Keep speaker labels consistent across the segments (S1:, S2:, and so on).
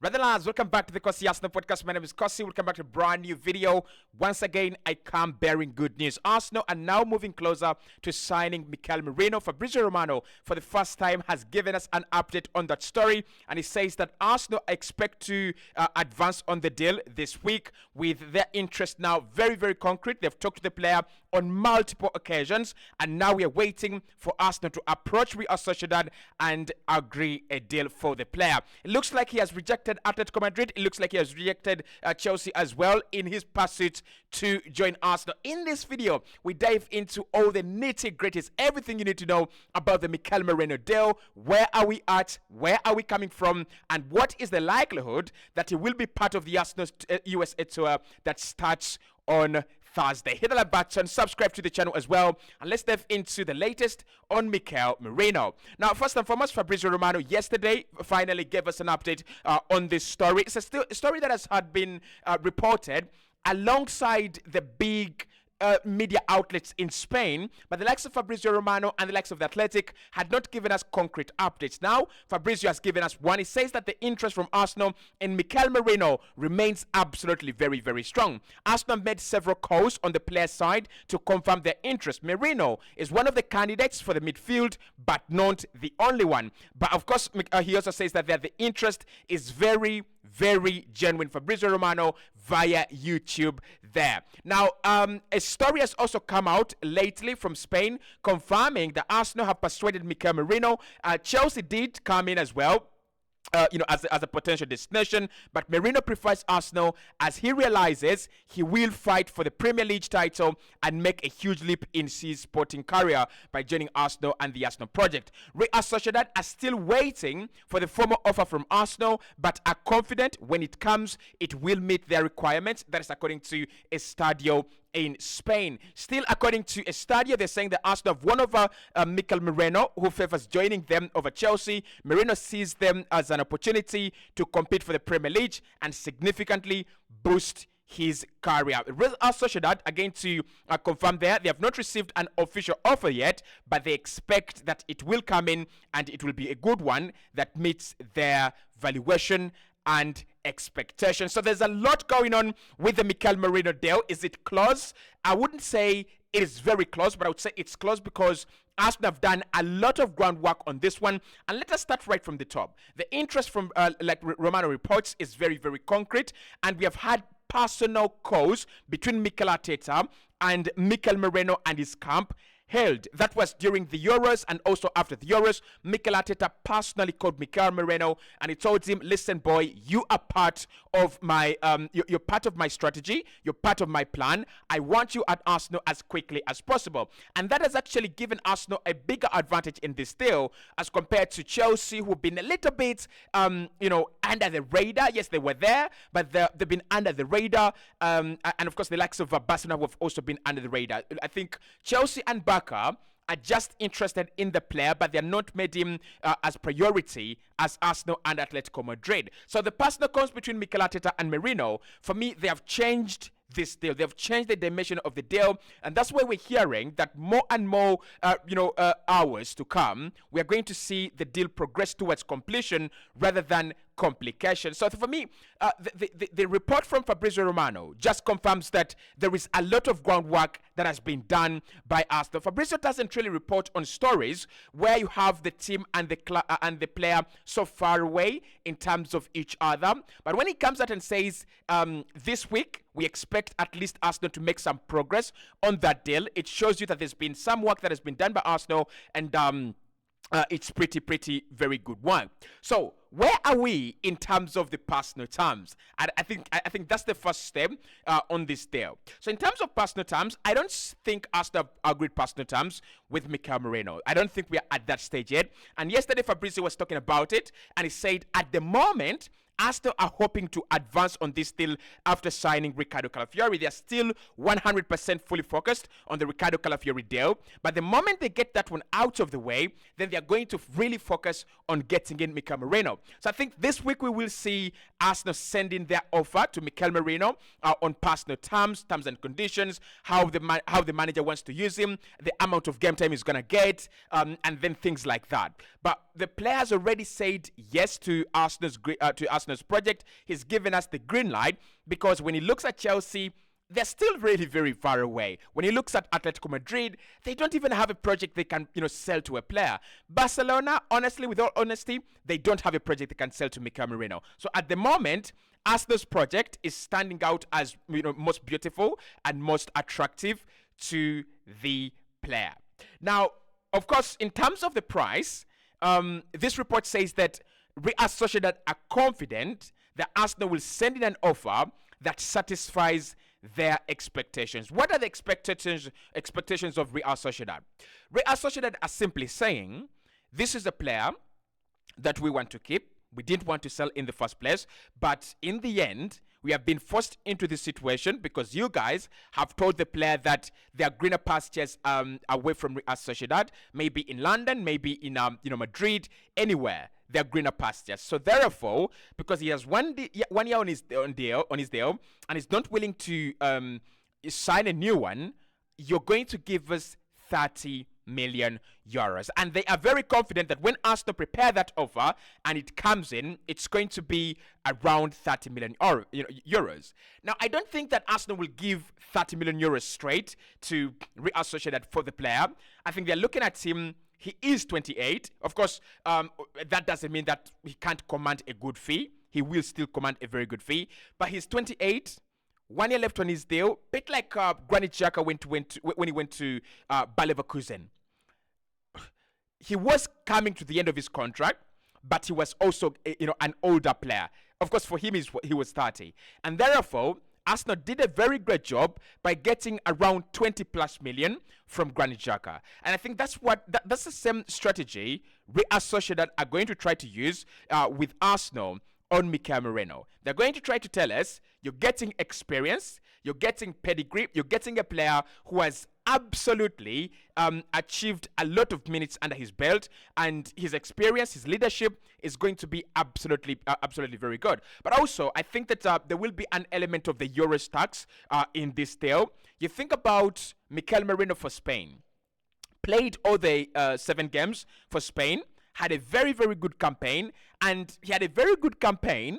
S1: Brother lads, welcome back to the Cossy Arsenal podcast. My name is Cossy. Welcome back to a brand new video. Once again, I come bearing good news. Arsenal are now moving closer to signing Mikel Merino. Fabrizio Romano, for the first time, has given us an update on that story. And he says that Arsenal expect to advance on the deal this week, with their interest now very, very concrete. They've talked to the player on multiple occasions. And now we are waiting for Arsenal to approach Real Sociedad and agree a deal for the player. It looks like he has rejected Atletico Madrid. It looks like he has rejected Chelsea as well in his pursuit to join Arsenal. In this video, we dive into all the nitty-gritties, everything you need to know about the Mikel Merino deal. Where are we at? Where are we coming from? And what is the likelihood that he will be part of the Arsenal USA tour that starts on Thursday? Hit the like button, subscribe to the channel as well, and let's dive into the latest on Mikel Merino. Now, first and foremost, Fabrizio Romano yesterday finally gave us an update on this story. It's a story that has had been reported alongside the big media outlets in Spain, but the likes of Fabrizio Romano and the likes of The Athletic had not given us concrete updates. Now, Fabrizio has given us one. He says that the interest from Arsenal in Mikel Merino remains absolutely very, very strong. Arsenal made several calls on the player's side to confirm their interest. Merino is one of the candidates for the midfield, but not the only one. But of course, he also says that the interest is very, very genuine. Fabrizio Romano via YouTube there. Now, a story has also come out lately from Spain confirming that Arsenal have persuaded Mikel Merino. Chelsea did come in as well, as a potential destination, but Merino prefers Arsenal as he realizes he will fight for the Premier League title and make a huge leap in his sporting career by joining Arsenal and the Arsenal project. Real Sociedad are still waiting for the formal offer from Arsenal, but are confident when it comes, it will meet their requirements. That is according to Estadio in Spain. Still, according to Estadio, they're saying that Arsenal have won over Mikel Merino, who favors joining them over Chelsea. Merino sees them as an opportunity to compete for the Premier League and significantly boost his career. Real Sociedad, again to confirm there, they have not received an official offer yet, but they expect that it will come in and it will be a good one that meets their valuation and expectations. So there's a lot going on with the Mikel Merino deal. Is it close? I wouldn't say it is very close, but I would say it's close because Arsenal have done a lot of groundwork on this one. And let us start right from the top. The interest from, like Romano reports, is very, very concrete. And we have had personal calls between Mikel Arteta and Mikel Merino and his camp held. That was during the Euros and also after the Euros. Mikel Arteta personally called Mikel Merino and he told him, listen boy, you are part of my you're part of my strategy, you're part of my plan. I want you at Arsenal as quickly as possible. And that has actually given Arsenal a bigger advantage in this deal as compared to Chelsea, who've been a little bit under the radar. Yes, they were there, but they've been under the radar. And of course the likes of Barcelona have also been under the radar. I think Chelsea and Barca are just interested in the player, but they're not made him as priority as Arsenal and Atletico Madrid. So the personal calls between Mikel Arteta and Merino, for me, they have changed this deal. They've changed the dimension of the deal, and that's why we're hearing that more and more, hours to come, we are going to see the deal progress towards completion rather than complication. So for me, the report from Fabrizio Romano just confirms that there is a lot of groundwork that has been done by Arsenal. Fabrizio doesn't really report on stories where you have the team and the player so far away in terms of each other. But when he comes out and says this week we expect at least Arsenal to make some progress on that deal, it shows you that there's been some work that has been done by Arsenal, and it's pretty very good one. So where are we in terms of the personal terms? I think that's the first step on this deal. So in terms of personal terms, I don't think Arsenal have agreed personal terms with Mikel Merino. I don't think we are at that stage yet. And yesterday Fabrizio was talking about it, and he said at the moment Arsenal are hoping to advance on this deal after signing Ricardo Calafiori. They are still 100% fully focused on the Ricardo Calafiori deal. But the moment they get that one out of the way, then they are going to really focus on getting in Mikel Merino. So I think this week we will see Arsenal sending their offer to Mikel Merino on personal terms and conditions, how the manager wants to use him, the amount of game time he's going to get, and then things like that. But the players already said yes to Arsenal's Arsenal's project. He's given us the green light because when he looks at Chelsea, they're still really very far away. When he looks at Atletico Madrid, they don't even have a project they can, sell to a player. Barcelona, honestly, with all honesty, they don't have a project they can sell to Mikel Merino. So at the moment, Arsenal's project is standing out as most beautiful and most attractive to the player. Now, of course, in terms of the price, this report says that Real Sociedad are confident that Arsenal will send in an offer that satisfies their expectations. What are the expectations of Real Sociedad? Real Sociedad are simply saying, this is a player that we want to keep. We didn't want to sell in the first place, but in the end, we have been forced into this situation because you guys have told the player that there are greener pastures away from Real Sociedad, maybe in London, maybe in Madrid, anywhere. There are greener pastures. So therefore, because he has one year on his deal, and is not willing to sign a new one, you're going to give us 30 million euros. And they are very confident that when Arsenal prepare that offer and it comes in, it's going to be around 30 million euros. Now, I don't think that Arsenal will give 30 million euros straight to Real Sociedad for the player. I think they're looking at him. He is 28. Of course, that doesn't mean that he can't command a good fee. He will still command a very good fee. But he's 28. 1 year left on his deal. Bit like Granit Xhaka when he went to Bayer Leverkusen. He was coming to the end of his contract, but he was also an older player. Of course, for him, he was 30. And therefore, Arsenal did a very great job by getting around 20 plus million from Granit Xhaka. And I think that's the same strategy Real Sociedad are going to try to use with Arsenal on Mikel Merino. They're going to try to tell us, you're getting experience, you're getting pedigree, you're getting a player who has absolutely achieved a lot of minutes under his belt, and his experience, his leadership is going to be absolutely very good. But also, I think that there will be an element of the Euros tax in this deal. You think about Mikel Merino for Spain. Played all the 7 games for Spain, had a very, very good campaign, and he had a very good campaign,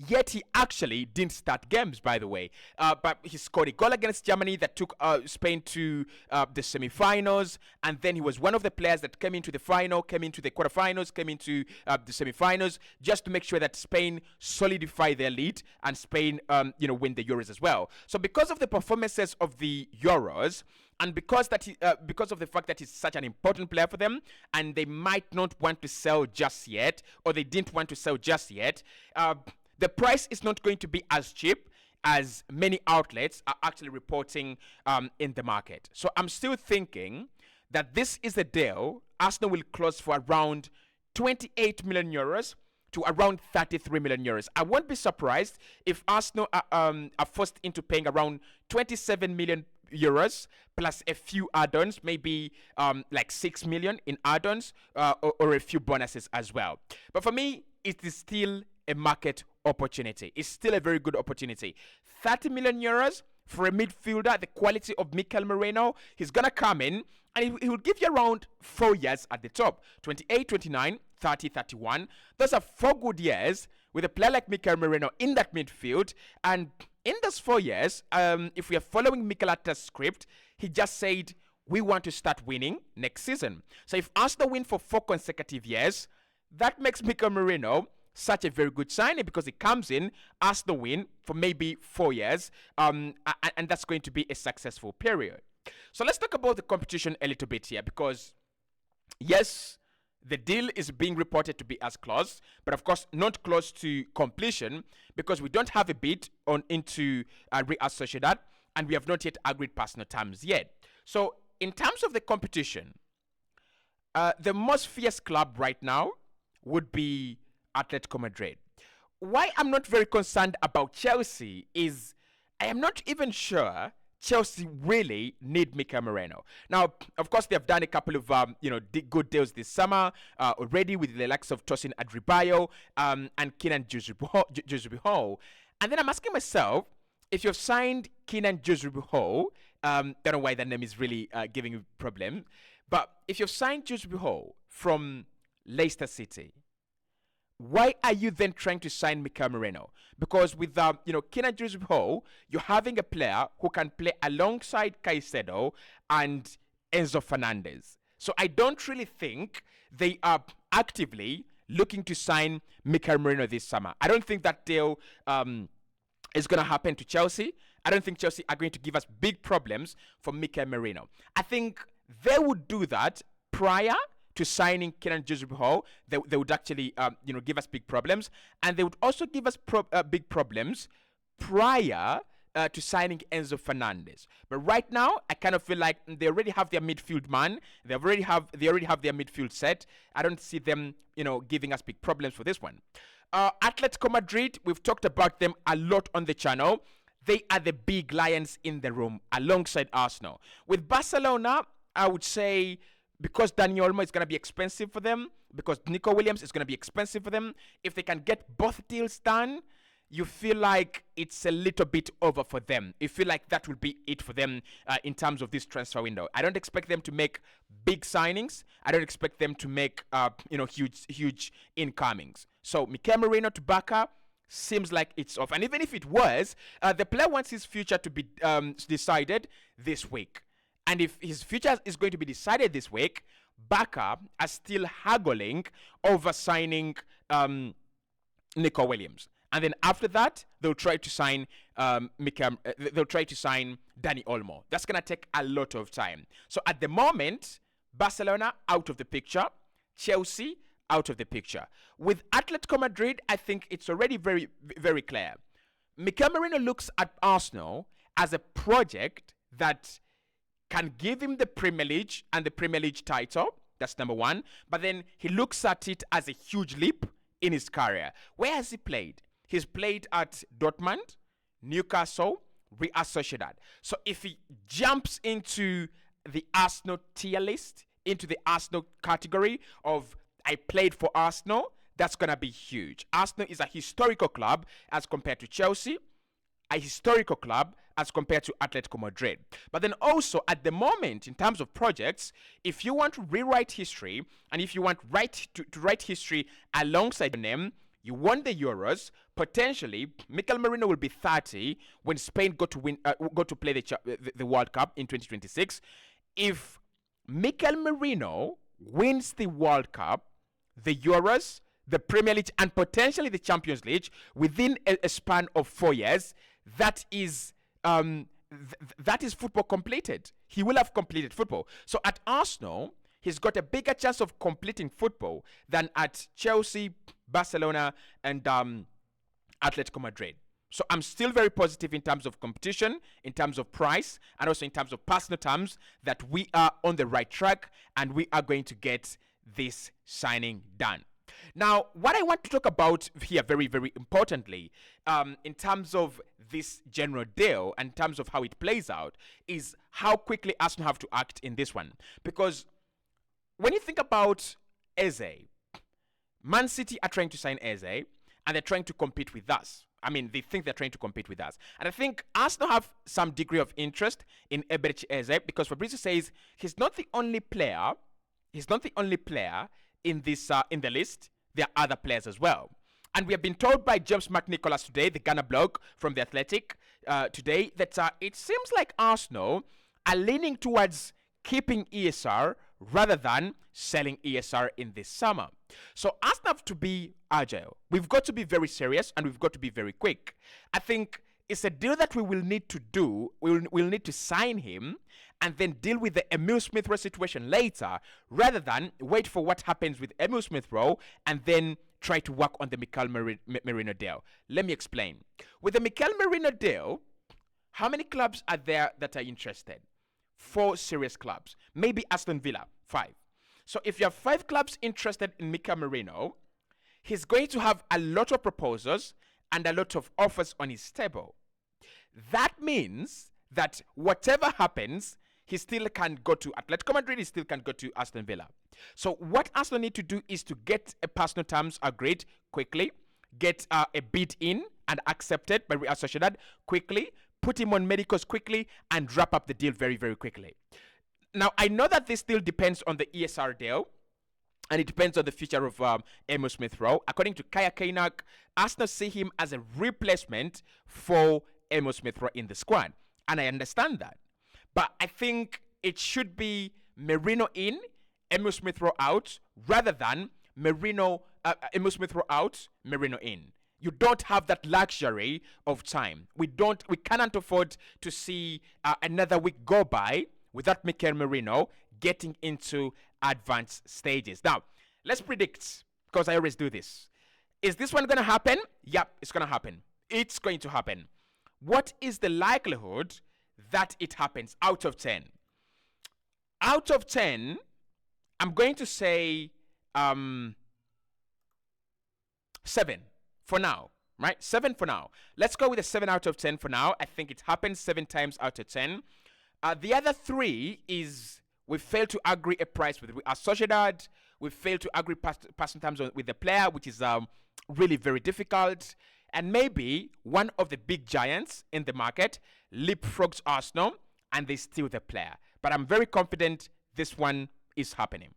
S1: yet he actually didn't start games, by the way. But he scored a goal against Germany that took Spain to the semi-finals, and then he was one of the players that came into the final, came into the quarterfinals, came into the semi-finals, just to make sure that Spain solidify their lead and Spain, win the Euros as well. So because of the performances of the Euros, and because of the fact that he's such an important player for them, and they might not want to sell just yet, or they didn't want to sell just yet, the price is not going to be as cheap as many outlets are actually reporting in the market. So I'm still thinking that this is a deal Arsenal will close for around 28 million euros to around 33 million euros. I won't be surprised if Arsenal are forced into paying around 27 million euros plus a few add-ons, maybe like 6 million in add-ons or a few bonuses as well. But for me, it is still a market opportunity. It's still a very good opportunity. 30 million euros for a midfielder, the quality of Mikel Merino. He's going to come in and he will give you around 4 years at the top. 28, 29, 30, 31. Those are 4 good years with a player like Mikel Merino in that midfield. And in those 4 years, if we are following Mikel Arteta's script, he just said, we want to start winning next season. So if Arsenal win for 4 consecutive years, that makes Mikel Merino such a very good signing because it comes in, Arsenal win for maybe 4 years, and that's going to be a successful period. So let's talk about the competition a little bit here because, yes, the deal is being reported to be as close, but of course not close to completion because we don't have a bid into Real Sociedad and we have not yet agreed personal terms yet. So in terms of the competition, the most fierce club right now would be Atletico Madrid. Why I'm not very concerned about Chelsea is I am not even sure Chelsea really need Mikel Merino. Now, of course, they have done a couple of good deals this summer already with the likes of Tosin Adebayo and Kenan Djuzubihol. And then I'm asking myself, if you've signed Kenan Djuzubihol, don't know why that name is really giving you a problem, but if you've signed Djuzubihol from Leicester City, why are you then trying to sign Mikel Merino? Because with Kenan Ho, you're having a player who can play alongside Caicedo and Enzo Fernandez. So I don't really think they are actively looking to sign Mikel Merino this summer. I don't think that deal is going to happen to Chelsea. I don't think Chelsea are going to give us big problems for Mikel Merino. I think they would do that prior to signing Kenan Ho. They would actually give us big problems, and they would also give us big problems prior to signing Enzo Fernandez. But right now, I kind of feel like they already have their midfield man. They already have their midfield set. I don't see them, giving us big problems for this one. Atletico Madrid, we've talked about them a lot on the channel. They are the big lions in the room alongside Arsenal. With Barcelona, I would say because Dani Olmo is going to be expensive for them, because Nico Williams is going to be expensive for them, if they can get both deals done, you feel like it's a little bit over for them. You feel like that will be it for them in terms of this transfer window. I don't expect them to make big signings. I don't expect them to make huge incomings. So Mikel Merino to Barca seems like it's off. And even if it was, the player wants his future to be decided this week. And if his future is going to be decided this week, Barca are still haggling over signing Nico Williams. And then after that, they'll try to sign they'll try to sign Dani Olmo. That's gonna take a lot of time. So at the moment, Barcelona out of the picture, Chelsea out of the picture. With Atletico Madrid, I think it's already very, very clear. Mikel Merino looks at Arsenal as a project that can give him the Premier League and the Premier League title. That's number one. But then he looks at it as a huge leap in his career. Where has he played? He's played at Dortmund, Newcastle, Real Sociedad. So if he jumps into the Arsenal tier list, into the Arsenal category of I played for Arsenal, that's going to be huge. Arsenal is a historical club as compared to Chelsea, a historical club as compared to Atletico Madrid. But then also at the moment, in terms of projects, if you want to rewrite history and if you want to write history alongside your name, you won the Euros. Potentially, Mikel Merino will be 30 when Spain go to play the World Cup in 2026. If Mikel Merino wins the World Cup, the Euros, the Premier League, and potentially the Champions League within a span of 4 years, that is football completed. He will have completed football. So at Arsenal, he's got a bigger chance of completing football than at Chelsea, Barcelona, and Atletico Madrid. So I'm still very positive in terms of competition, in terms of price, and also in terms of personal terms that we are on the right track and we are going to get this signing done. Now, what I want to talk about here very, very importantly, in terms of this general deal and in terms of how it plays out, is how quickly Arsenal have to act in this one. Because when you think about Eze, Man City are trying to sign Eze, and they're trying to compete with us. I mean, they think they're trying to compete with us. And I think Arsenal have some degree of interest in Eberechi Eze because Fabrizio says he's not the only player. He's not the only player in this in the list. There are other players as well. And we have been told by James McNicholas today, the Ghana blog from The Athletic, today, that it seems like Arsenal are leaning towards keeping ESR rather than selling ESR in this summer. So Arsenal have to be agile. We've got to be very serious and we've got to be very quick. I think it's a deal that we will need to do. We'll need to sign him and then deal with the Emile Smith-Rowe situation later rather than wait for what happens with Emile Smith-Rowe and then try to work on the Mikel Merino deal. Let me explain. With the Mikel Merino deal, how many clubs are there that are interested? 4 serious clubs. Maybe Aston Villa, 5. So if you have 5 clubs interested in Mikel Merino, he's going to have a lot of proposals and a lot of offers on his table. That means that whatever happens, he still can go to Atletico Madrid, he still can go to Aston Villa. So what Arsenal need to do is to get a personal terms agreed quickly, get a bid in and accepted by Real Sociedad quickly, put him on medicals quickly, and wrap up the deal very, very quickly. Now, I know that this still depends on the ESR deal, and it depends on the future of Emil Smith Rowe. According to Kaya Kainak, Arsenal see him as a replacement for Emil Smith Rowe in the squad. And I understand that. But I think it should be Merino in, Emil Smith Rowe out, rather than Emil Smith Rowe out, Merino in. You don't have that luxury of time. We cannot afford to see another week go by without Mikel Merino getting into advanced stages. Now, let's predict, because I always do this. Is this one going to happen? Yep, it's going to happen. It's going to happen. What is the likelihood that it happens out of 10? Out of 10, I'm going to say 7 for now, right? 7 for now. Let's go with a 7 out of 10 for now. I think it happens 7 times out of 10. The other 3 is we failed to agree a price with our Sociedad. We failed to agree passing terms with the player, which is really very difficult. And maybe one of the big giants in the market leapfrogs Arsenal and they steal the player. But I'm very confident this one is happening.